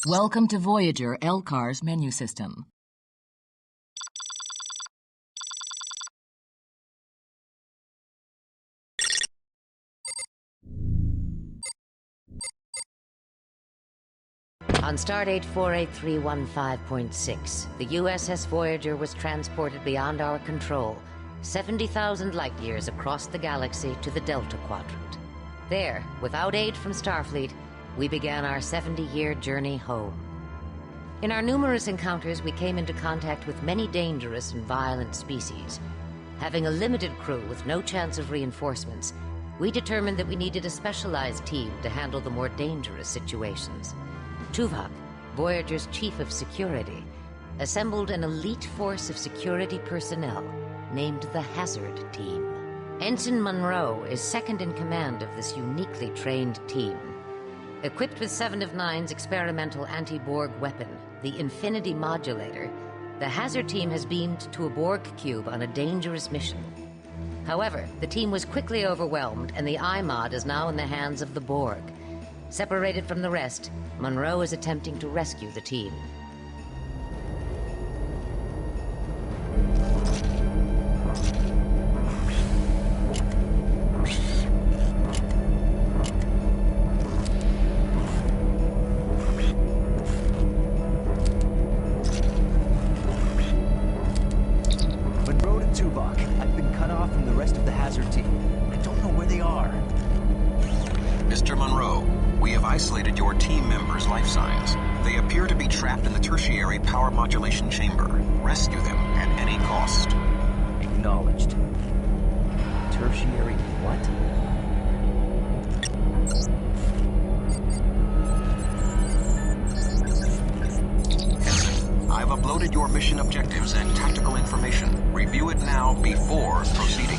Welcome to Voyager LCAR's menu system. On Stardate 48315.6, the USS Voyager was transported beyond our control, 70,000 light-years across the galaxy to the Delta Quadrant. There, without aid from Starfleet, we began our 70-year journey home. In our numerous encounters, we came into contact with many dangerous and violent species. Having a limited crew with no chance of reinforcements, we determined that we needed a specialized team to handle the more dangerous situations. Tuvok, Voyager's chief of security, assembled an elite force of security personnel named the Hazard Team. Ensign Monroe is second in command of this uniquely trained team. Equipped with 7 of 9's experimental anti-Borg weapon, the Infinity Modulator, the Hazard Team has beamed to a Borg cube on a dangerous mission. However, the team was quickly overwhelmed, and the iMod is now in the hands of the Borg. Separated from the rest, Monroe is attempting to rescue the team. Monroe to Tuvok. I've been cut off from the rest of the Hazard Team. I don't know where they are. Mr. Monroe, we have isolated your team members' life signs. They appear to be trapped in the tertiary power modulation chamber. Rescue them at any cost. Acknowledged. Tertiary what? I've uploaded your mission objectives and tactical information. Review it now before proceeding.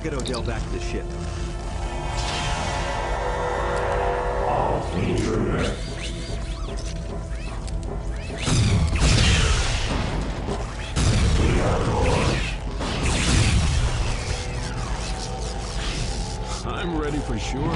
get Odell back to the ship. I'm ready for sure.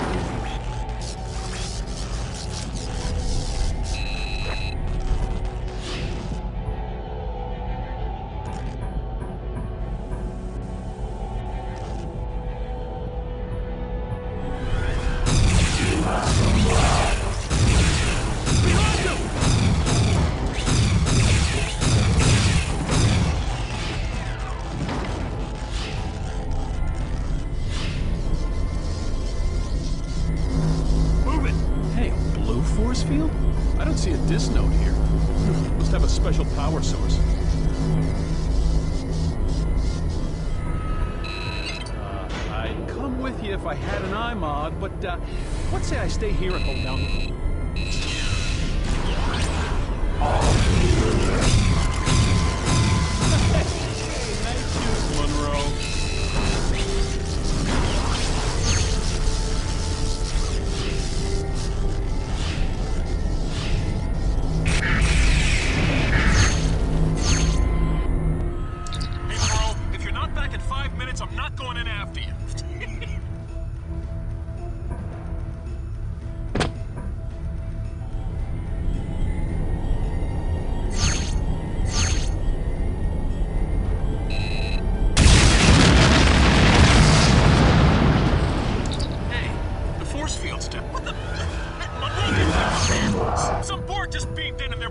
Force field? I don't see a dis node here. Must have a special power source. I'd come with you if I had an iMod, but let's say I stay here and hold down the fort. Hey, nice shoes, Monroe. I'm not going in after you. Hey, the force field step. What the? Some Borg just beamed in and they're.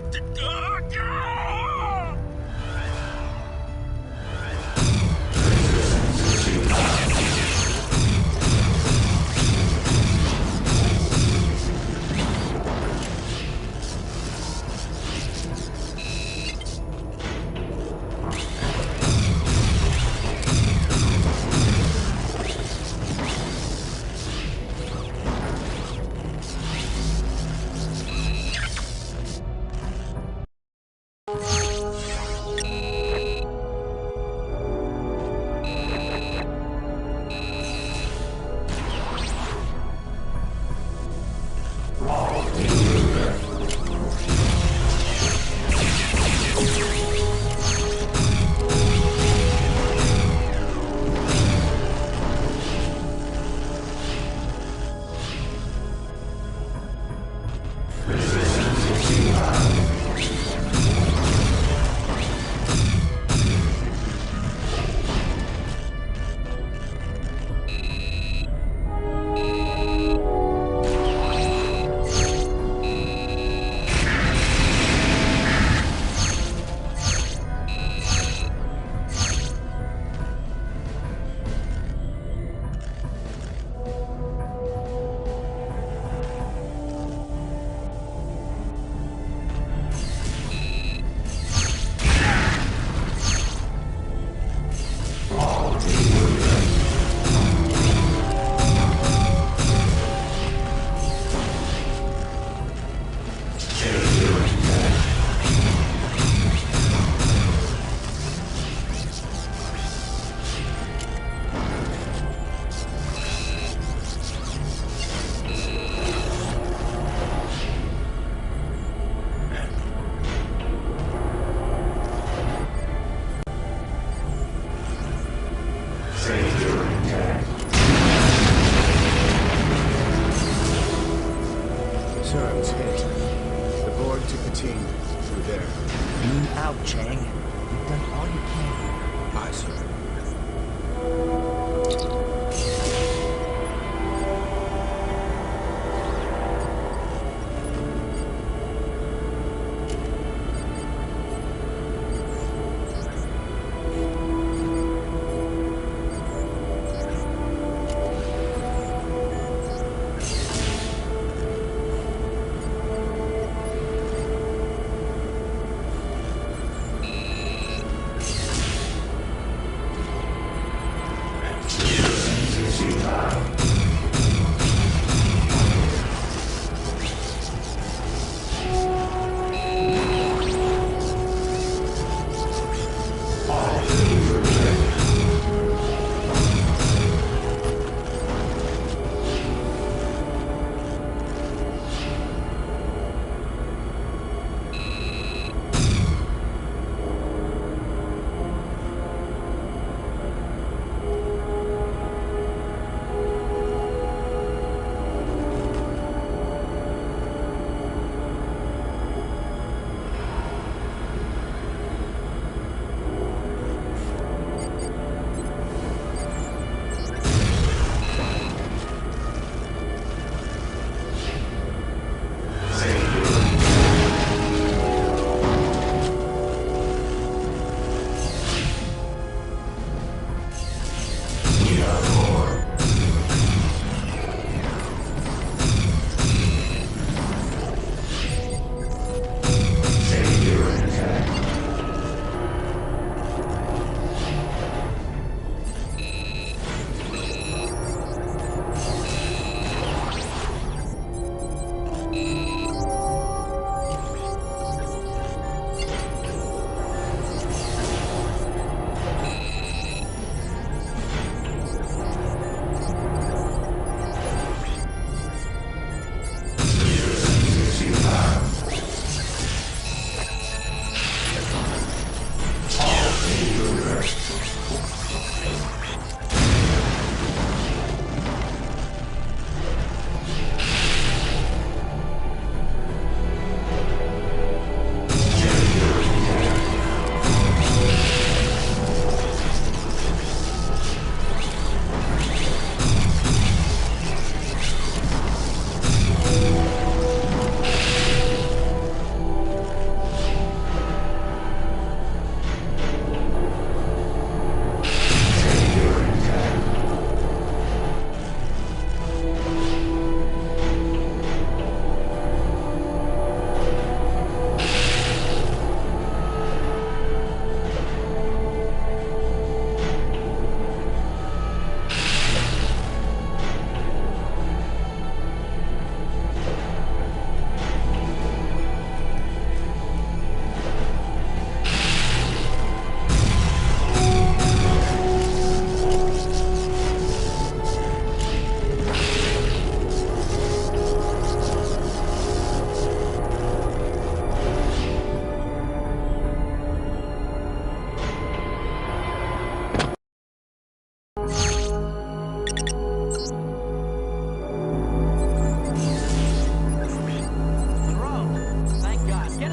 Sir, I was hit. The Void took the team through there. Move out, Chang. You've done all you can. Aye, sir.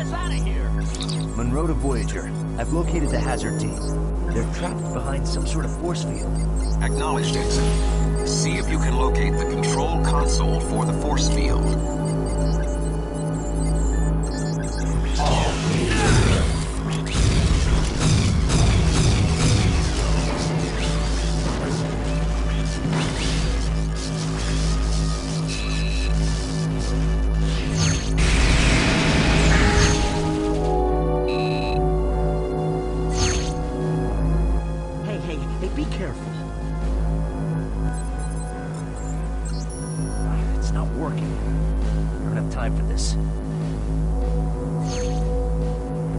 us out of here! Monroe to Voyager. I've located the hazard team. They're trapped behind some sort of force field. Acknowledged, Ensign. See if you can locate the control console for the force field. Hey, be careful. It's not working. I don't have time for this.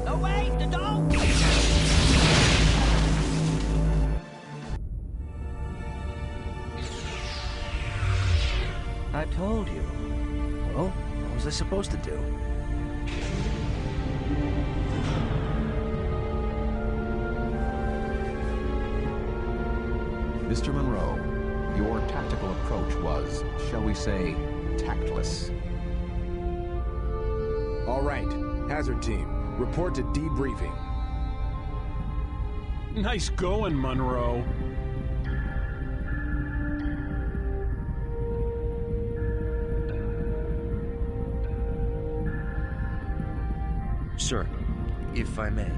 Away, the dog! I told you. Well, what was I supposed to do? Mr. Monroe, your tactical approach was, shall we say, tactless. All right, hazard team, report to debriefing. Nice going, Monroe. Sir, if I may.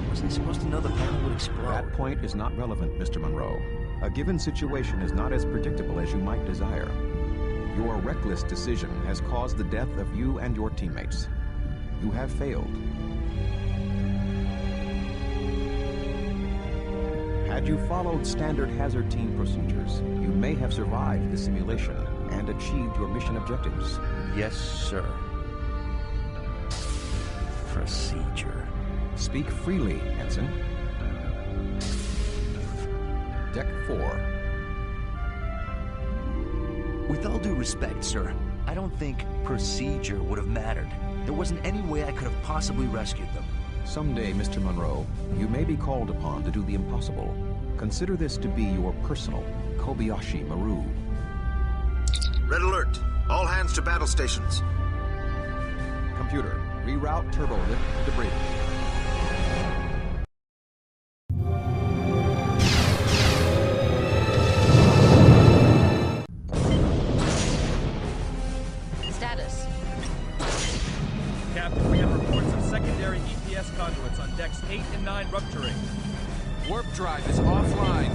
Wasn't I supposed to know the panel would explode? That point is not relevant, Mr. Monroe. A given situation is not as predictable as you might desire. Your reckless decision has caused the death of you and your teammates. You have failed. Had you followed standard hazard team procedures, you may have survived the simulation and achieved your mission objectives. Yes, sir. Procedure. Speak freely, Ensign. Deck 4. With all due respect, sir, I don't think procedure would have mattered. There wasn't any way I could have possibly rescued them. Someday, Mr. Monroe, you may be called upon to do the impossible. Consider this to be your personal Kobayashi Maru. Red alert! All hands to battle stations. Computer, reroute turbo lift to the bridge. Status. Captain, we have reports of secondary EPS conduits on decks 8 and 9 rupturing. Warp drive is offline.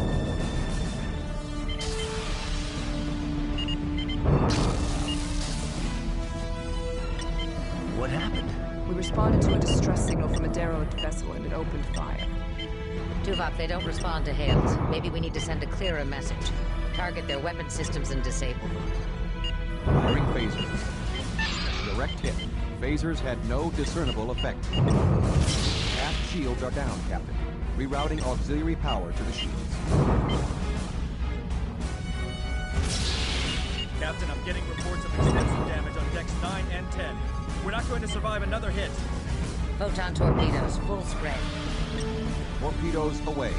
What happened? We responded to a distress signal from a derelict vessel and it opened fire. Tuvok, they don't respond to hails. Maybe we need to send a clearer message. Target their weapon systems and disable them. Firing phasers. Direct hit. Phasers had no discernible effect. Aft shields are down, Captain. Rerouting auxiliary power to the shields. Captain, I'm getting reports of extensive damage on decks 9 and 10. We're not going to survive another hit. Photon torpedoes, full spread. Torpedoes away.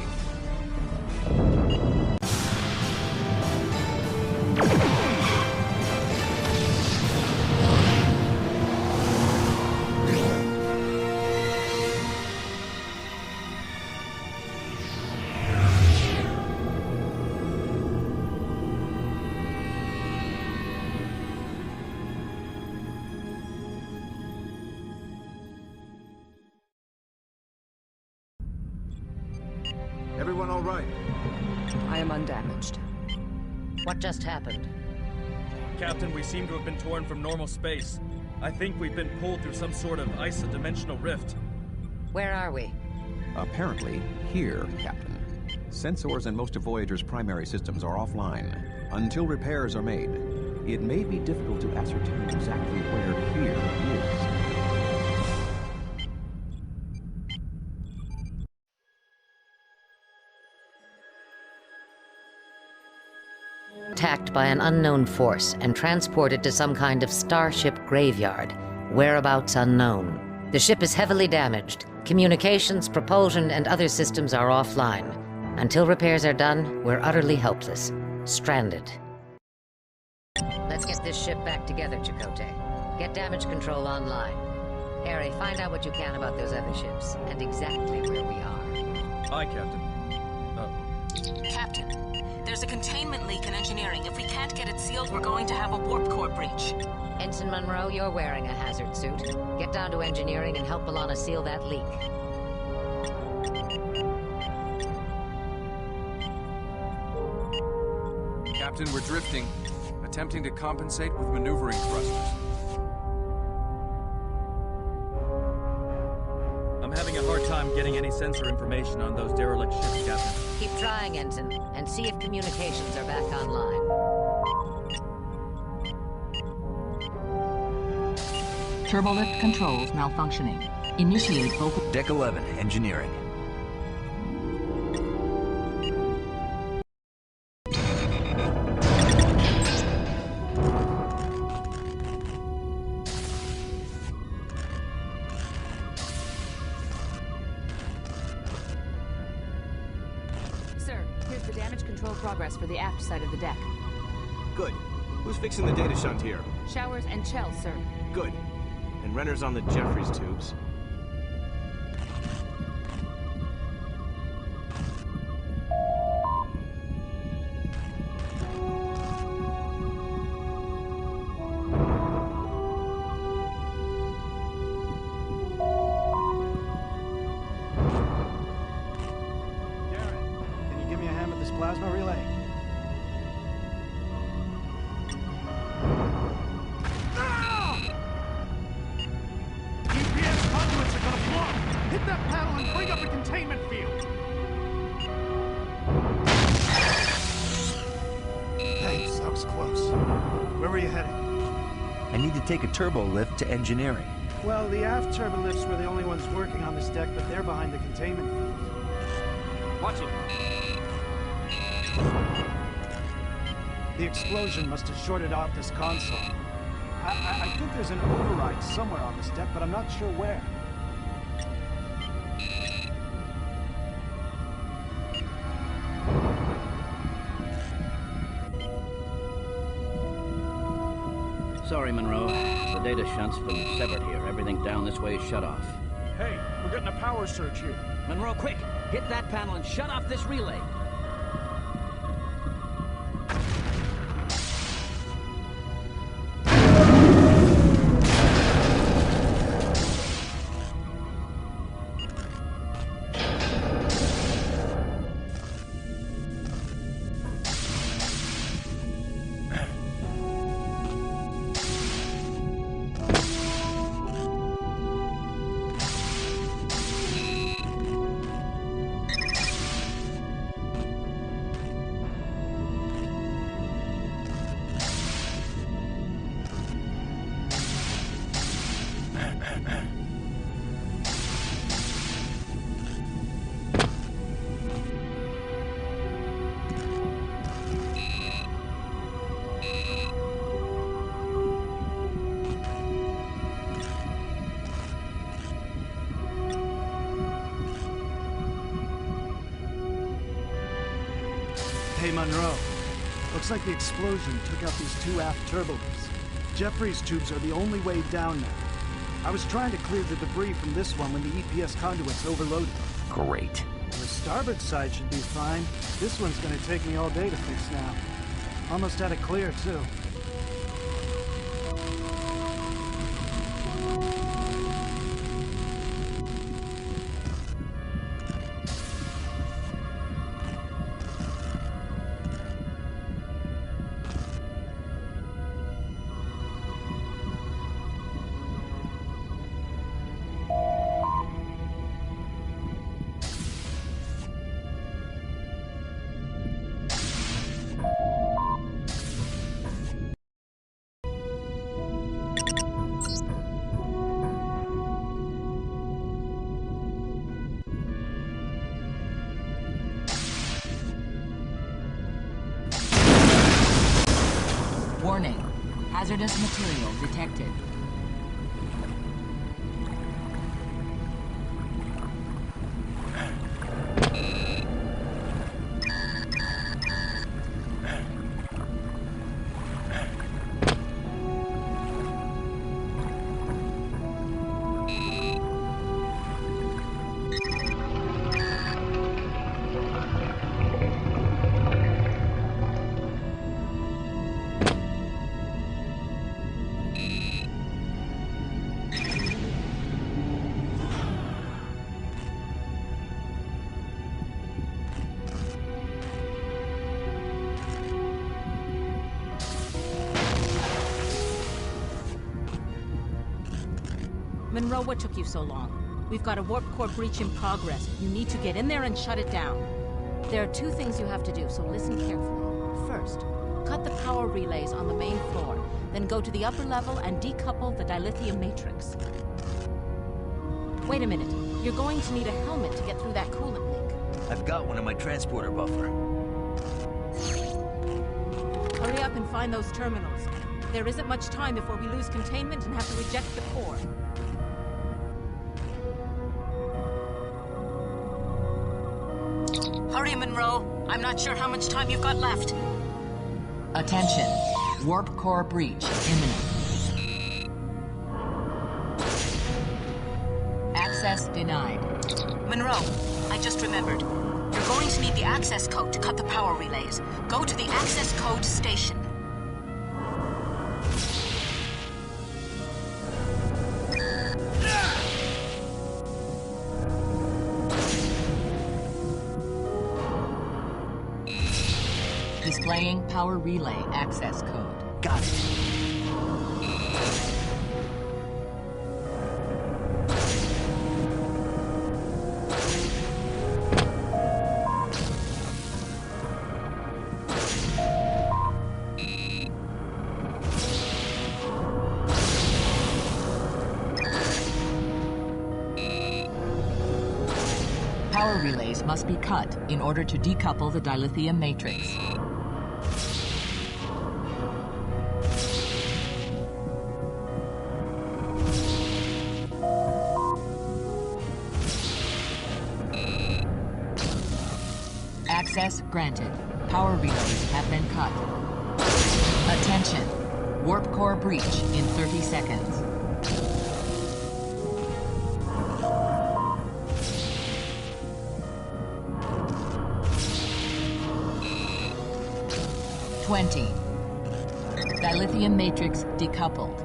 Everyone all right? I am undamaged. What just happened? Captain, we seem to have been torn from normal space. I think we've been pulled through some sort of iso-dimensional rift. Where are we? Apparently, here, Captain. Sensors and most of Voyager's primary systems are offline. Until repairs are made, it may be difficult to ascertain exactly where here is. Attacked by an unknown force and transported to some kind of starship graveyard, whereabouts unknown. The ship is heavily damaged. Communications, propulsion, and other systems are offline. Until repairs are done, we're utterly helpless. Stranded. Let's get this ship back together, Chakotay. Get damage control online. Harry, find out what you can about those other ships, and exactly where we are. Aye, Captain. Captain, there's a containment leak in engineering. If we can't get it sealed, we're going to have a warp core breach. Ensign Monroe, you're wearing a hazard suit. Get down to engineering and help B'Elanna seal that leak. Captain, we're drifting. Attempting to compensate with maneuvering thrusters. I'm having a hard time getting any sensor information on those derelict ships, Captain. Keep trying, Ensign, and see if communications are back online. Turbolift controls malfunctioning. Initiate vocal... Deck 11, engineering. Sir, here's the damage control progress for the aft side of the deck. Good. Who's fixing the data shunt here? Showers and Chell, sir. Good. And Renner's on the Jeffries tubes. Plasma relay. GPS conduits are gonna blow! Hit that panel and bring up a containment field! Thanks, that was close. Where were you heading? I need to take a turbo lift to engineering. Well, the aft turbo lifts were the only ones working on this deck, but they're behind the containment field. Watch it. The explosion must have shorted off this console. I think there's an override somewhere on this deck, but I'm not sure where. Sorry, Monroe. The data shunt's been severed here. Everything down this way is shut off. Hey, we're getting a power surge here. Monroe, quick! Hit that panel and shut off this relay. Hey, Monroe. Looks like the explosion took out these two aft turbo lifts. Jeffries tubes are the only way down now. I was trying to clear the debris from this one when the EPS conduit's overloaded. Great. The starboard side should be fine. This one's gonna take me all day to fix now. Almost had it clear, too. Warning. Hazardous material detected. Monroe, what took you so long? We've got a warp core breach in progress. You need to get in there and shut it down. There are two things you have to do, so listen carefully. First, cut the power relays on the main floor, then go to the upper level and decouple the dilithium matrix. Wait a minute. You're going to need a helmet to get through that coolant leak. I've got one in my transporter buffer. Hurry up and find those terminals. There isn't much time before we lose containment and have to reject the core. Hurry, Monroe. I'm not sure how much time you've got left. Attention. Warp core breach imminent. Access denied. Monroe, I just remembered. You're going to need the access code to cut the power relays. Go to the access code station. Displaying power relay access code. Got it. Power relays must be cut in order to decouple the dilithium matrix. Access granted. Power relays have been cut. Attention. Warp core breach in 30 seconds. Dilithium matrix decoupled.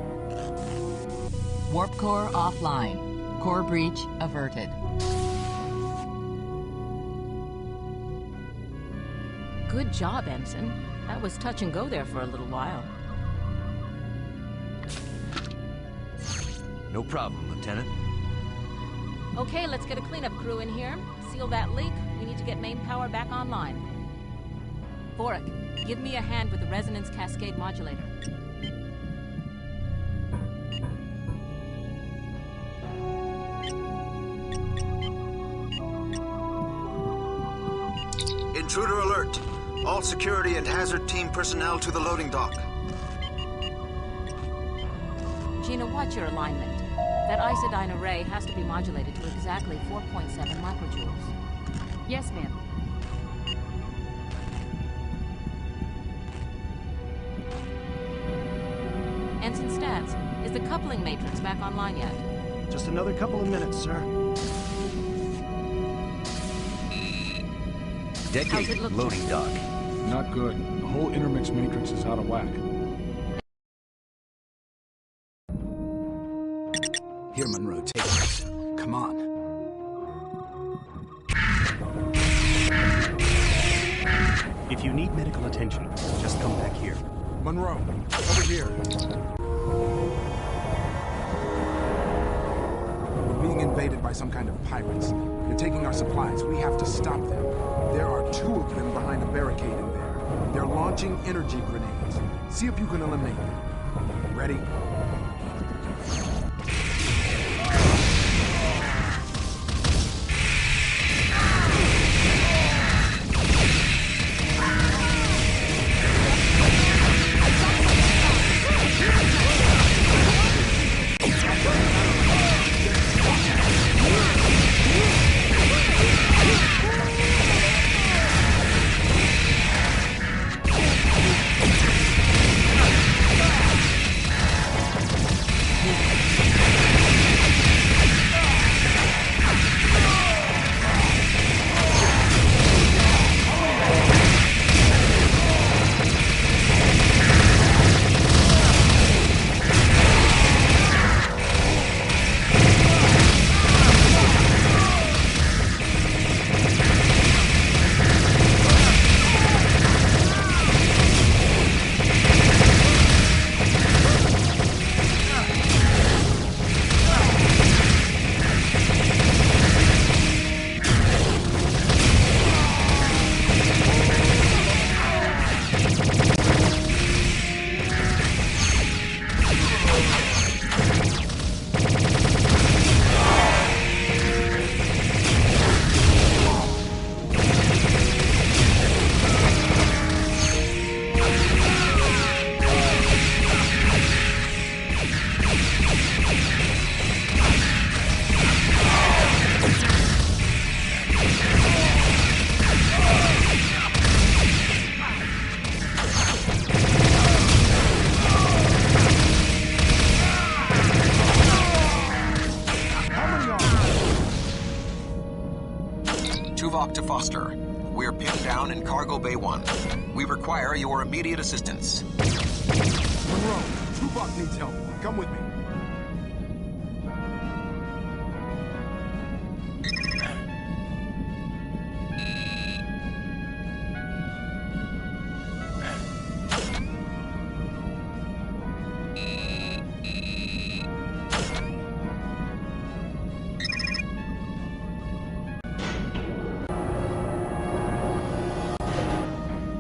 Warp core offline. Core breach averted. Good job, Ensign. That was touch and go there for a little while. No problem, Lieutenant. Okay, let's get a cleanup crew in here. Seal that leak. We need to get main power back online. Vorig, give me a hand with the resonance cascade modulator. Intruder alert. All security and hazard team personnel to the loading dock. Gina, watch your alignment. That isodyne array has to be modulated to exactly 4.7 microjoules. Yes, ma'am. Ensign Stats, is the coupling matrix back online yet? Just another couple of minutes, sir. Decade loading dock. Not good. The whole intermix matrix is out of whack. Here, Monroe, take this. Come on. If you need medical attention, just come back here. Monroe, over here. We're being invaded by some kind of pirates. They're taking our supplies. We have to stop them. There are 2 of them behind a barricade in there. They're launching energy grenades. See if you can eliminate them. Ready? Tuvok to Foster. We're pinned down in Cargo Bay 1. We require your immediate assistance. Monroe, Tuvok needs help. Come with me.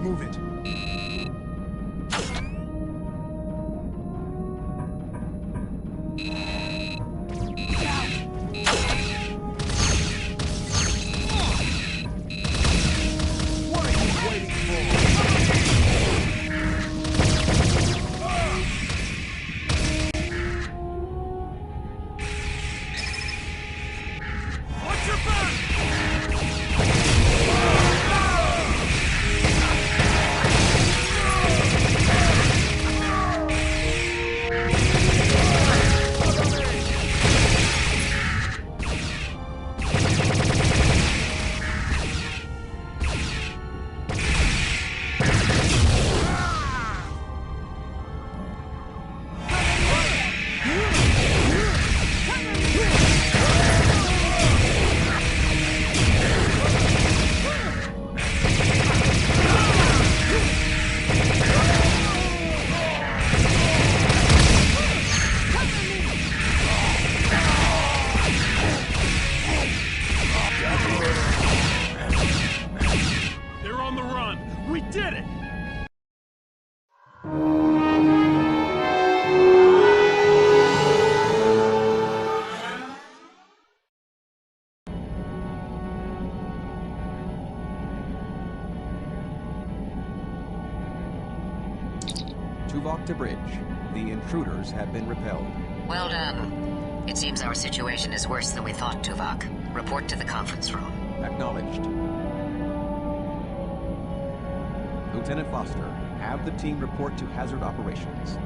Move it. What are you waiting for? Watch your back! They're on the run! We did it! Tuvok to bridge. The intruders have been repelled. Well done. It seems our situation is worse than we thought, Tuvok. Report to the conference room. Acknowledged. Lieutenant Foster, have the team report to hazard operations.